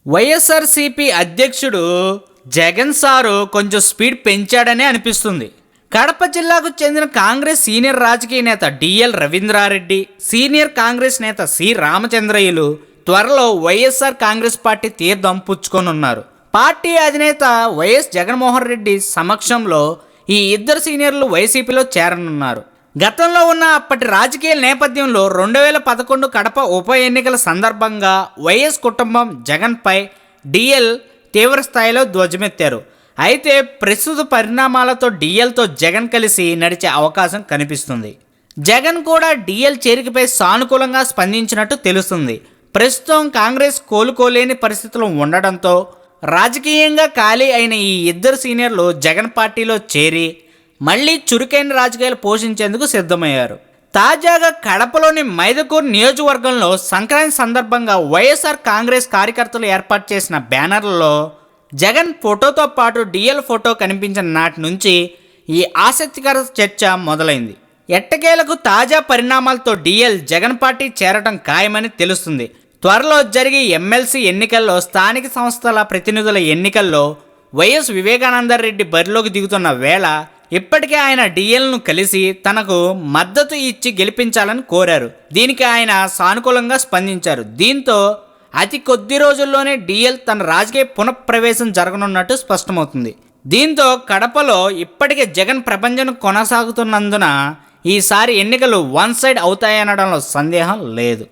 వైఎస్ఆర్సీపీ అధ్యక్షుడు జగన్ సారు కొంచెం స్పీడ్ పెంచాడనే అనిపిస్తుంది. కడప జిల్లాకు చెందిన కాంగ్రెస్ సీనియర్ రాజకీయ నేత డిఎల్ రవీంద్రారెడ్డి, సీనియర్ కాంగ్రెస్ నేత సి రామచంద్రయ్యలు త్వరలో వైఎస్ఆర్ కాంగ్రెస్ పార్టీ తీర్థం పుచ్చుకొనున్నారు. పార్టీ అధినేత వైఎస్ జగన్మోహన్ రెడ్డి సమక్షంలో ఈ ఇద్దరు సీనియర్లు వైసీపీలో చేరనున్నారు. గతంలో ఉన్న అప్పటి రాజకీయ నేపథ్యంలో 2011 కడప ఉప ఎన్నికల సందర్భంగా వైఎస్ కుటుంబం జగన్పై డిఎల్ తీవ్రస్థాయిలో ధ్వజమెత్తారు. అయితే ప్రస్తుత పరిణామాలతో డిఎల్తో జగన్ కలిసి నడిచే అవకాశం కనిపిస్తుంది. జగన్ కూడా డిఎల్ చేరికపై సానుకూలంగా స్పందించినట్టు తెలుస్తుంది. ప్రస్తుతం కాంగ్రెస్ కోలుకోలేని పరిస్థితులు ఉండడంతో రాజకీయంగా ఖాళీ అయిన ఈ ఇద్దరు సీనియర్లు జగన్ పార్టీలో చేరి మళ్లీ చురుకైన రాజకీయాలు పోషించేందుకు సిద్ధమయ్యారు. తాజాగా కడపలోని మైదుకూరు నియోజకవర్గంలో సంక్రాంతి సందర్భంగా వైఎస్ఆర్ కాంగ్రెస్ కార్యకర్తలు ఏర్పాటు చేసిన బ్యానర్లలో జగన్ ఫోటోతో పాటు డిఎల్ ఫోటో కనిపించిన నాటి నుంచి ఈ ఆసక్తికర చర్చ మొదలైంది. ఎట్టకేలకు తాజా పరిణామాలతో డిఎల్ జగన్ పార్టీ చేరటం ఖాయమని తెలుస్తుంది. త్వరలో జరిగే ఎమ్మెల్సీ ఎన్నికల్లో, స్థానిక సంస్థల ప్రతినిధుల ఎన్నికల్లో వైఎస్ వివేకానందరెడ్డి బరిలోకి దిగుతున్న వేళ ఇప్పటికే ఆయన డిఎల్ను కలిసి తనకు మద్దతు ఇచ్చి గెలిపించాలని కోరారు. దీనికి ఆయన సానుకూలంగా స్పందించారు. దీంతో అతి కొద్ది రోజుల్లోనే డిఎల్ తన రాజకీయ పునఃప్రవేశం జరగనున్నట్టు స్పష్టమవుతుంది. దీంతో కడపలో ఇప్పటికే జగన్ ప్రపంచం కొనసాగుతున్నందున ఈసారి ఎన్నికలు వన్ సైడ్ అవుతాయనడంలో సందేహం లేదు.